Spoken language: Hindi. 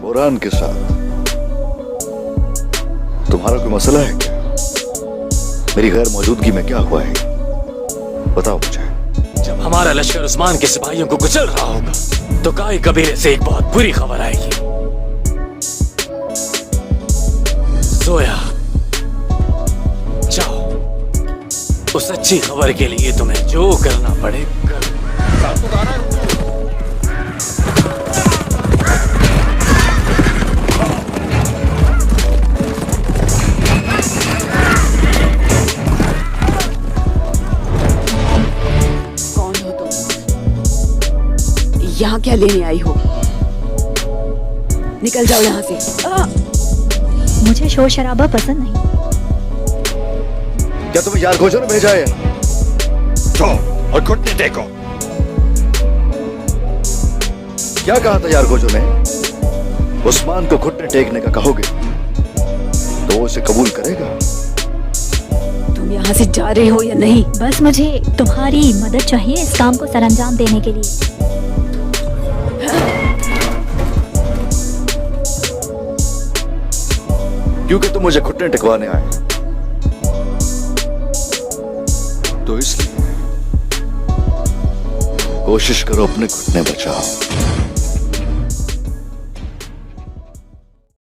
बुरहान के साथ तुम्हारा कोई मसला है क्या? मेरी गैर मौजूदगी में क्या हुआ है, बताओ मुझे। जब हमारा लश्कर उस्मान के सिपाहियों को कुचल रहा होगा तो काई कबीले से एक बहुत बुरी खबर आएगी। सोया, जाओ, उस अच्छी खबर के लिए तुम्हें जो करना पड़े करो। यहाँ क्या लेने आई हो? निकल जाओ यहाँ से। मुझे शोर शराबा पसंद नहीं। क्या तुम्हें यारगोजो ने भेजा है? तो और घुटने देखो। क्या कहा था यारगोजो ने? उस्मान को घुटने टेकने का कहोगे तो वो उसे कबूल करेगा। तुम यहाँ से जा रहे हो या नहीं? बस मुझे तुम्हारी मदद चाहिए इस काम को सरअंजाम देने के लिए। क्योंकि तुम मुझे घुटने टिकवाने आए, तो इसलिए कोशिश करो अपने घुटने बचाओ।